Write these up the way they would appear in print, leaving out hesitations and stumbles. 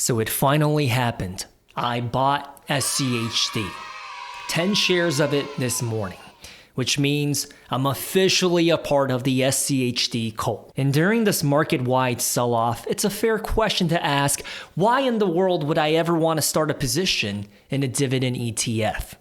So it finally happened. I bought SCHD. 10 shares of it this morning, which means I'm officially a part of the SCHD cult. And during this market-wide sell-off, it's a fair question to ask, why in the world would I ever want to start a position in a dividend ETF?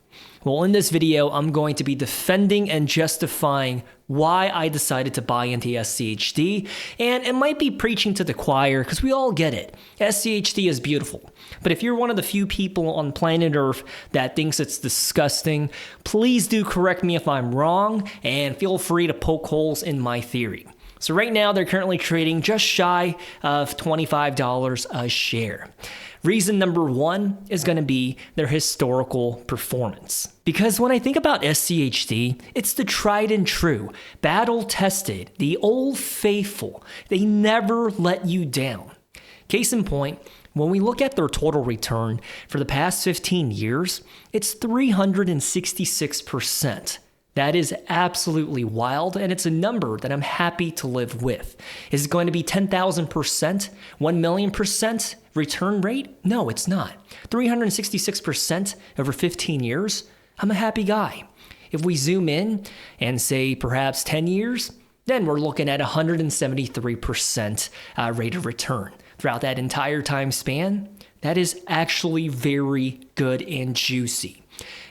Well, in this video, I'm going to be defending and justifying why I decided to buy into SCHD, and it might be preaching to the choir because we all get it. SCHD is beautiful, but if you're one of the few people on planet Earth that thinks it's disgusting, please do correct me if I'm wrong, and feel free to poke holes in my theory. So right now, they're currently trading just shy of $25 a share. Reason number one is going to be their historical performance. Because when I think about SCHD, it's the tried and true, battle-tested, the old faithful. They never let you down. Case in point, when we look at their total return for the past 15 years, it's 366%. That is absolutely wild, and it's a number that I'm happy to live with. Is it going to be 10,000%, 1,000,000% return rate? No, it's not. 366% over 15 years? I'm a happy guy. If we zoom in and say perhaps 10 years, then we're looking at 173% rate of return. Throughout that entire time span, that is actually very good and juicy.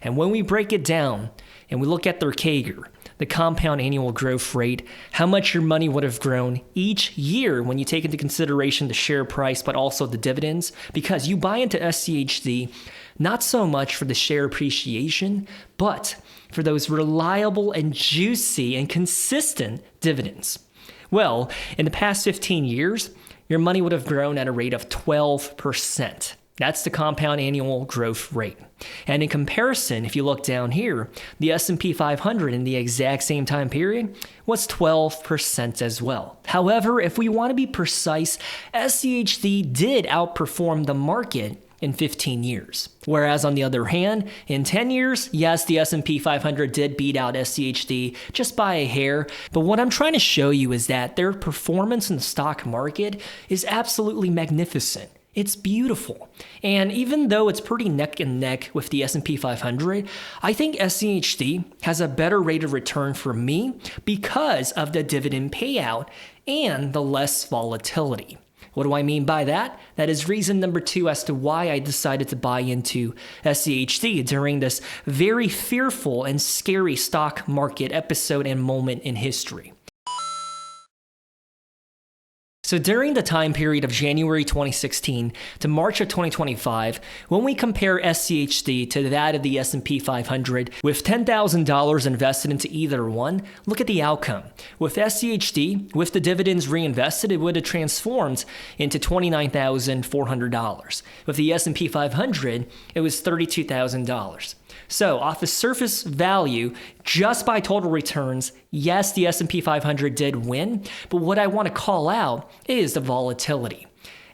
And when we break it down, and we look at their CAGR, the compound annual growth rate, how much your money would have grown each year when you take into consideration the share price, but also the dividends, because you buy into SCHD not so much for the share appreciation, but for those reliable and juicy and consistent dividends. Well, in the past 15 years, your money would have grown at a rate of 12%. That's the compound annual growth rate. And in comparison, if you look down here, the S&P 500 in the exact same time period was 12% as well. However, if we want to be precise, SCHD did outperform the market in 15 years. Whereas on the other hand, in 10 years, yes, the S&P 500 did beat out SCHD just by a hair. But what I'm trying to show you is that their performance in the stock market is absolutely magnificent. It's beautiful. And even though it's pretty neck and neck with the S&P 500, I think SCHD has a better rate of return for me because of the dividend payout and the less volatility. What do I mean by that? That is reason number two as to why I decided to buy into SCHD during this very fearful and scary stock market episode and moment in history. So during the time period of January 2016 to March of 2025, when we compare SCHD to that of the S&P 500, with $10,000 invested into either one, look at the outcome. With SCHD, with the dividends reinvested, it would have transformed into $29,400. With the S&P 500, it was $32,000. So off the surface value, just by total returns, yes, the S&P 500 did win, but what I want to call out is the volatility.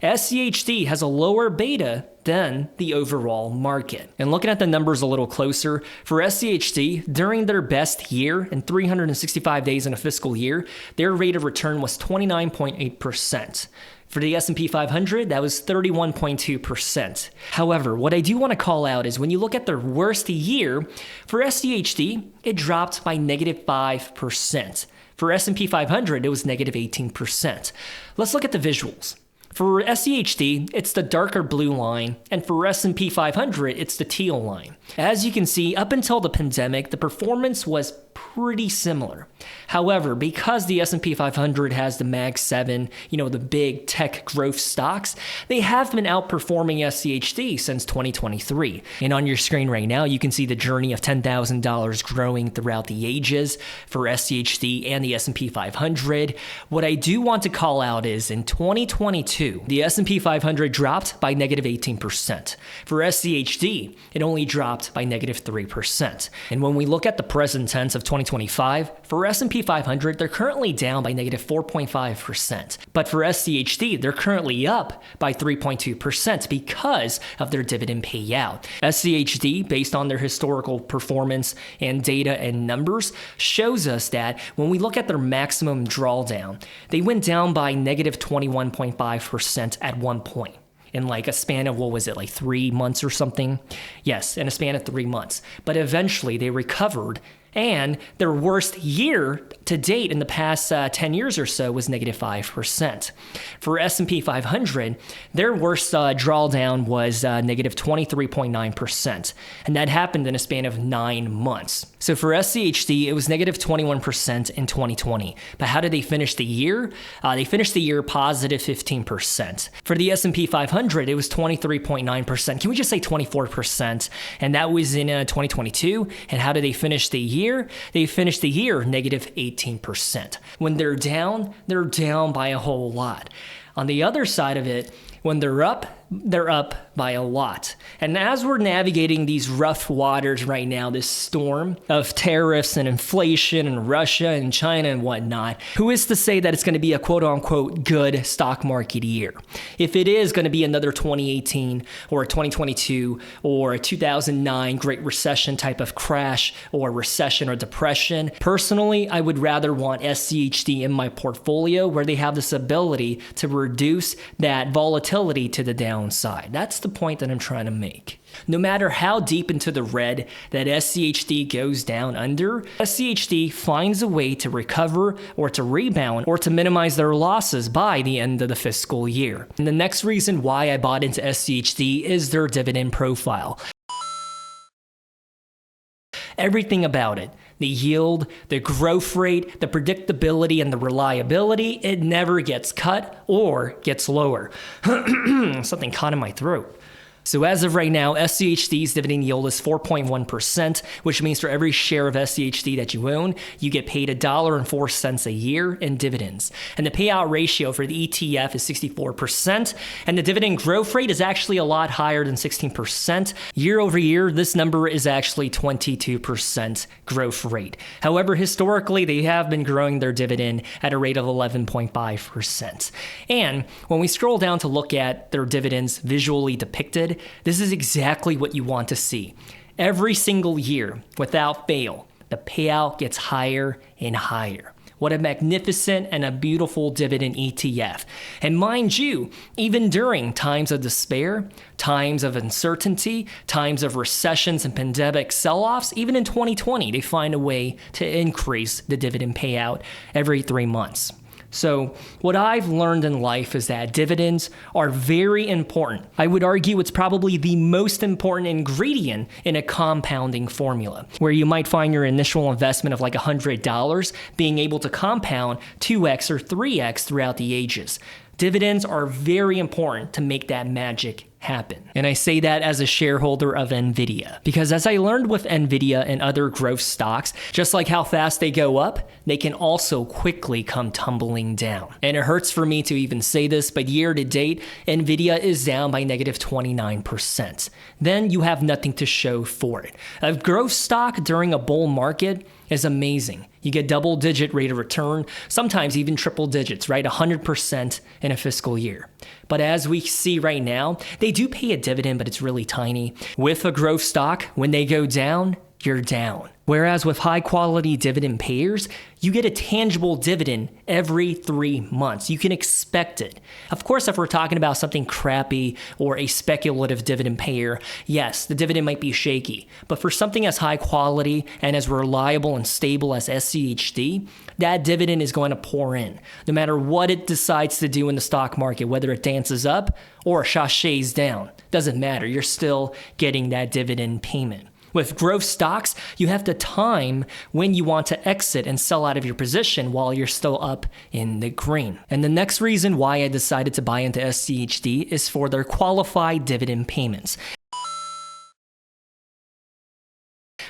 SCHD has a lower beta than the overall market. And looking at the numbers a little closer, for SCHD, during their best year in 365 days in a fiscal year, their rate of return was 29.8%. For the S&P 500, that was 31.2%. However, what I do want to call out is when you look at their worst year, for SCHD, it dropped by -5%. For S&P 500, it was -18%. Let's look at the visuals. For SCHD, it's the darker blue line, and for S&P 500, it's the teal line. As you can see, up until the pandemic, the performance was pretty similar. However, because the S&P 500 has the Mag 7, the big tech growth stocks, they have been outperforming SCHD since 2023. And on your screen right now, you can see the journey of $10,000 growing throughout the ages for SCHD and the S&P 500. What I do want to call out is in 2022, the S&P 500 dropped by -18%. For SCHD, it only dropped by -3%. And when we look at the present tense of 2025, for S&P 500, they're currently down by -4.5%. But for SCHD, they're currently up by 3.2% because of their dividend payout. SCHD, based on their historical performance and data and numbers, shows us that when we look at their maximum drawdown, they went down by -21.5% at one point. in like a span of, what was it, like 3 months or something? Yes, in a span of 3 months. But eventually they recovered, and their worst year to date in the past 10 years or so was negative 5%. For S&P 500, their worst drawdown was negative 23.9%, and that happened in a span of 9 months. So for SCHD, it was negative 21% in 2020. But how did they finish the year? They finished the year positive 15%. For the S&P 500, it was 23.9%. Can we just say 24%? And that was in 2022. And how did they finish the year? They finished the year negative 18%. When they're down by a whole lot. On the other side of it, when they're up by a lot. And as we're navigating these rough waters right now, this storm of tariffs and inflation and Russia and China and whatnot, who is to say that it's going to be a quote-unquote good stock market year? If it is going to be another 2018 or a 2022 or a 2009 Great Recession type of crash or recession or depression, personally, I would rather want SCHD in my portfolio where they have this ability to reduce that volatility to the downside. That's the point that I'm trying to make. No matter how deep into the red that SCHD goes down under, SCHD finds a way to recover or to rebound or to minimize their losses by the end of the fiscal year. And the next reason why I bought into SCHD is their dividend profile. Everything about it, the yield, the growth rate, the predictability, and the reliability, it never gets cut or gets lower. Something caught in my throat. So as of right now, SCHD's dividend yield is 4.1%, which means for every share of SCHD that you own, you get paid $1.04 a year in dividends. And the payout ratio for the ETF is 64%, and the dividend growth rate is actually a lot higher than 16%. Year over year, this number is actually 22% growth rate. However, historically, they have been growing their dividend at a rate of 11.5%. And when we scroll down to look at their dividends visually depicted, this is exactly what you want to see. Every single year, without fail, the payout gets higher and higher. What a magnificent and a beautiful dividend ETF. And mind you, even during times of despair, times of uncertainty, times of recessions and pandemic sell-offs, even in 2020, they find a way to increase the dividend payout every 3 months. So what I've learned in life is that dividends are very important. I would argue it's probably the most important ingredient in a compounding formula, where you might find your initial investment of like $100 being able to compound 2x or 3x throughout the ages. Dividends are very important to make that magic happen. And I say that as a shareholder of NVIDIA, because as I learned with NVIDIA and other growth stocks, just like how fast they go up, they can also quickly come tumbling down. And it hurts for me to even say this, but year to date, NVIDIA is down by negative 29%. Then you have nothing to show for it. A growth stock during a bull market is amazing. You get double-digit rate of return, sometimes even triple digits, right? 100% in a fiscal year. But as we see right now, they do pay a dividend, but it's really tiny. With a growth stock, when they go down, you're down. Whereas with high-quality dividend payers, you get a tangible dividend every 3 months. You can expect it. Of course, if we're talking about something crappy or a speculative dividend payer, yes, the dividend might be shaky. But for something as high quality and as reliable and stable as SCHD, that dividend is going to pour in. No matter what it decides to do in the stock market, whether it dances up or sashays down, doesn't matter. You're still getting that dividend payment. With growth stocks, you have to time when you want to exit and sell out of your position while you're still up in the green. And the next reason why I decided to buy into SCHD is for their qualified dividend payments.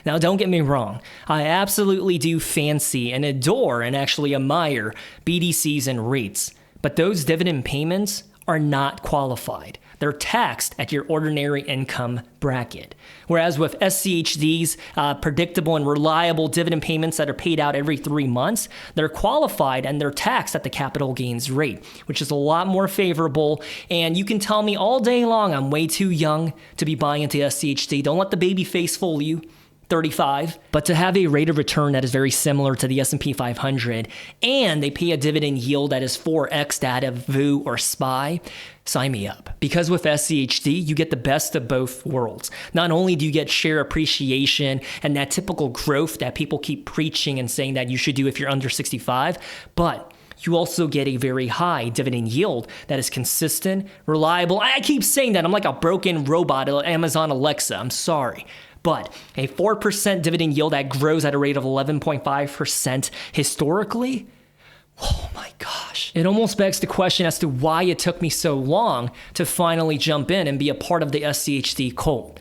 Now, don't get me wrong. I absolutely do fancy and adore and actually admire BDCs and REITs, but those dividend payments are not qualified. They're taxed at your ordinary income bracket. Whereas with SCHD's predictable and reliable dividend payments that are paid out every 3 months, they're qualified and they're taxed at the capital gains rate, which is a lot more favorable. And you can tell me all day long I'm way too young to be buying into SCHD. Don't let the baby face fool you. 35, but to have a rate of return that is very similar to the S&P 500, and they pay a dividend yield that is 4x that of VU or SPY, sign me up. Because with SCHD, you get the best of both worlds. Not only do you get share appreciation and that typical growth that people keep preaching and saying that you should do if you're under 65, but you also get a very high dividend yield that is consistent, reliable. I keep saying that. I'm like a broken robot at Amazon Alexa. I'm sorry. But a 4% dividend yield that grows at a rate of 11.5% historically, oh my gosh. It almost begs the question as to why it took me so long to finally jump in and be a part of the SCHD cult.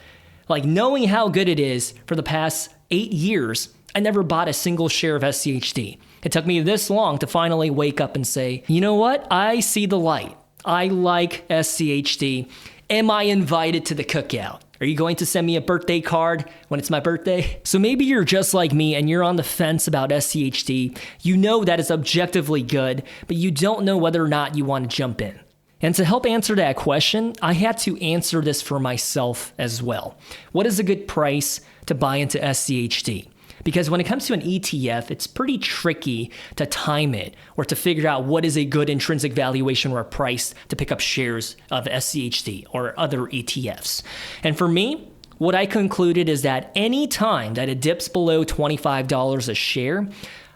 Like, knowing how good it is for the past 8 years, I never bought a single share of SCHD. It took me this long to finally wake up and say, you know what? I see the light. I like SCHD. Am I invited to the cookout? Are you going to send me a birthday card when it's my birthday? So maybe you're just like me and you're on the fence about SCHD. You know that it's objectively good, but you don't know whether or not you want to jump in. And to help answer that question, I had to answer this for myself as well. What is a good price to buy into SCHD? Because when it comes to an ETF, it's pretty tricky to time it or to figure out what is a good intrinsic valuation or a price to pick up shares of SCHD or other ETFs. And for me, what I concluded is that any time that it dips below $25 a share,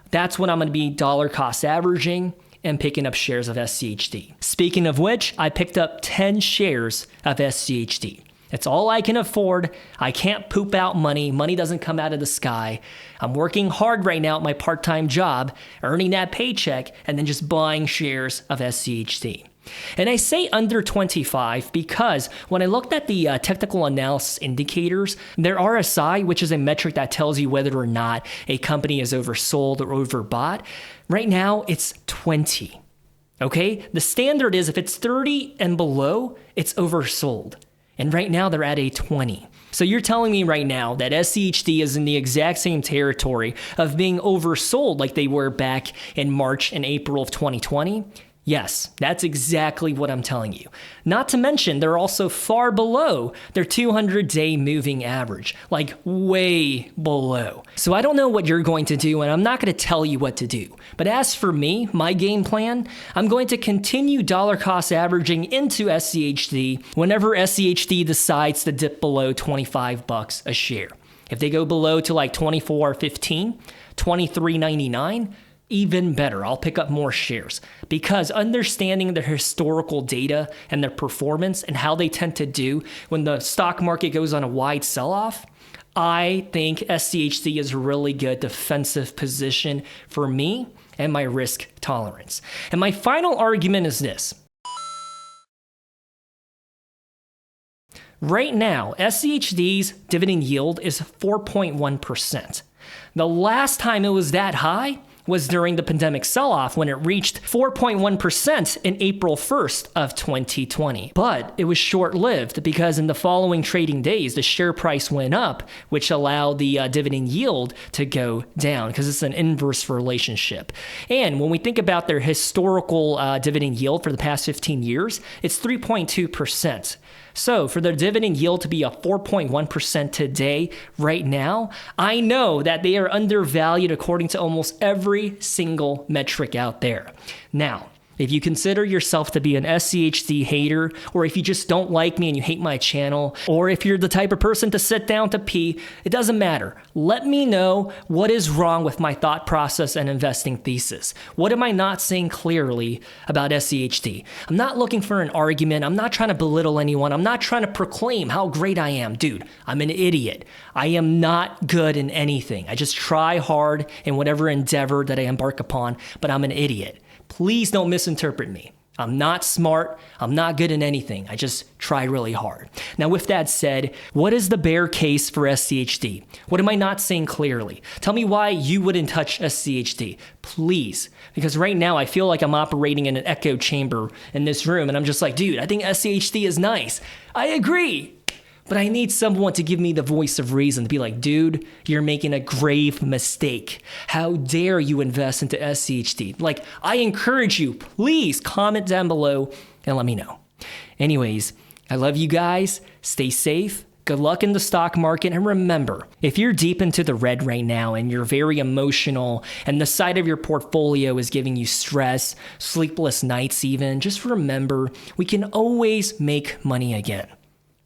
that's when I'm going to be dollar cost averaging and picking up shares of SCHD. Speaking of which, I picked up 10 shares of SCHD. It's all I can afford. I can't poop out money. Money doesn't come out of the sky. I'm working hard right now at my part-time job, earning that paycheck, and then just buying shares of SCHD. And I say under 25 because when I looked at the technical analysis indicators, their RSI, which is a metric that tells you whether or not a company is oversold or overbought, right now it's 20. Okay? The standard is if it's 30 and below, it's oversold. And right now they're at a 20. So you're telling me right now that SCHD is in the exact same territory of being oversold like they were back in March and April of 2020? Yes, that's exactly what I'm telling you. Not to mention, they're also far below their 200-day moving average, like way below. So I don't know what you're going to do, and I'm not going to tell you what to do. But as for me, my game plan, I'm going to continue dollar cost averaging into SCHD whenever SCHD decides to dip below $25 a share. If they go below to like $24.15, $23.99, even better, I'll pick up more shares because understanding their historical data and their performance and how they tend to do when the stock market goes on a wide sell-off, I think SCHD is a really good defensive position for me and my risk tolerance. And my final argument is this. Right now, SCHD's dividend yield is 4.1%. The last time it was that high was during the pandemic sell-off when it reached 4.1% in April 1st of 2020. But it was short-lived because in the following trading days, the share price went up, which allowed the dividend yield to go down because it's an inverse relationship. And when we think about their historical dividend yield for the past 15 years, it's 3.2%. So for their dividend yield to be a 4.1% today, right now, I know that they are undervalued according to almost every single metric out there. Now, if you consider yourself to be an SCHD hater, or if you just don't like me and you hate my channel, or if you're the type of person to sit down to pee, it doesn't matter. Let me know what is wrong with my thought process and investing thesis. What am I not saying clearly about SCHD? I'm not looking for an argument. I'm not trying to belittle anyone. I'm not trying to proclaim how great I am. Dude, I'm an idiot. I am not good in anything. I just try hard in whatever endeavor that I embark upon, but I'm an idiot. Please don't misinterpret me. I'm not smart. I'm not good in anything. I just try really hard. Now, with that said, what is the bear case for SCHD? What am I not saying clearly? Tell me why you wouldn't touch SCHD, please. Because right now I feel like I'm operating in an echo chamber in this room and I'm just like, dude, I think SCHD is nice. I agree. But I need someone to give me the voice of reason to be like, dude, you're making a grave mistake. How dare you invest into SCHD? Like, I encourage you, please comment down below and let me know. Anyways, I love you guys. Stay safe. Good luck in the stock market, and remember, if you're deep into the red right now and you're very emotional and the side of your portfolio is giving you stress, sleepless nights even, just remember, we can always make money again,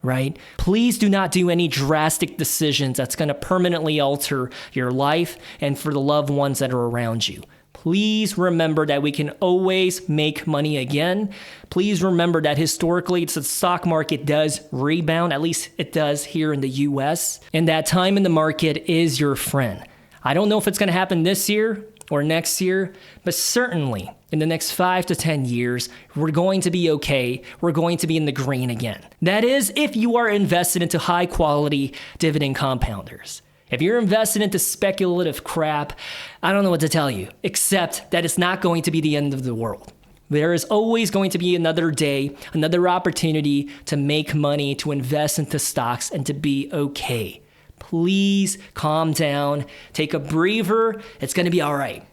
right? Please do not do any drastic decisions that's going to permanently alter your life and for the loved ones that are around you. Please remember that we can always make money again. Please remember that historically, the stock market does rebound, at least it does here in the US, and that time in the market is your friend. I don't know if it's going to happen this year or next year, but certainly in the next 5 to 10 years, we're going to be okay. We're going to be in the green again. That is, if you are invested into high quality dividend compounders. If you're invested into speculative crap, I don't know what to tell you, except that it's not going to be the end of the world. There is always going to be another day, another opportunity to make money, to invest into stocks, and to be okay. Please calm down, take a breather. It's going to be all right.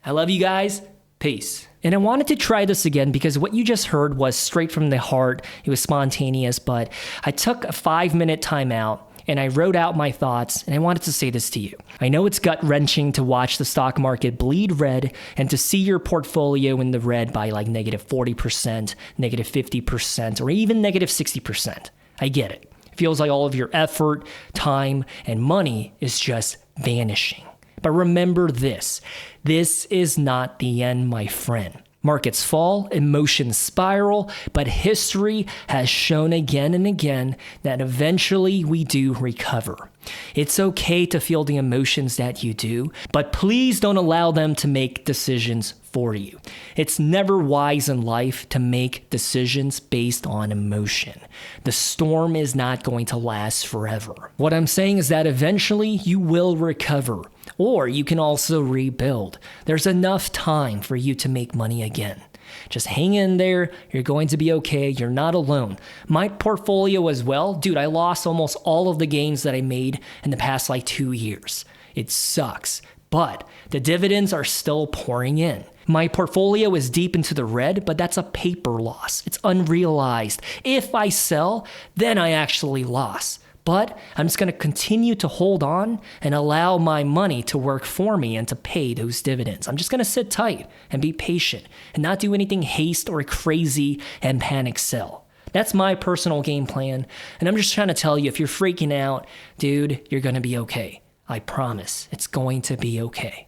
I love you guys. Peace. And I wanted to try this again because what you just heard was straight from the heart. It was spontaneous, but I took a 5-minute timeout and I wrote out my thoughts, and I wanted to say this to you. I know it's gut-wrenching to watch the stock market bleed red and to see your portfolio in the red by like negative 40%, negative 50%, or even negative 60%. I get it. It feels like all of your effort, time, and money is just vanishing. But remember this. This is not the end, my friend. Markets fall, emotions spiral, but history has shown again and again that eventually we do recover. It's okay to feel the emotions that you do, but please don't allow them to make decisions for you. It's never wise in life to make decisions based on emotion. The storm is not going to last forever. What I'm saying is that eventually you will recover, or you can also rebuild. There's enough time for you to make money again. Just hang in there. You're going to be okay. You're not alone. My portfolio as well, dude, I lost almost all of the gains that I made in the past like 2 years. It sucks, but the dividends are still pouring in. My portfolio is deep into the red, but that's a paper loss. It's unrealized. If I sell, then I actually lost. But I'm just going to continue to hold on and allow my money to work for me and to pay those dividends. I'm just going to sit tight and be patient and not do anything haste or crazy and panic sell. That's my personal game plan. And I'm just trying to tell you, if you're freaking out, dude, you're going to be okay. I promise it's going to be okay.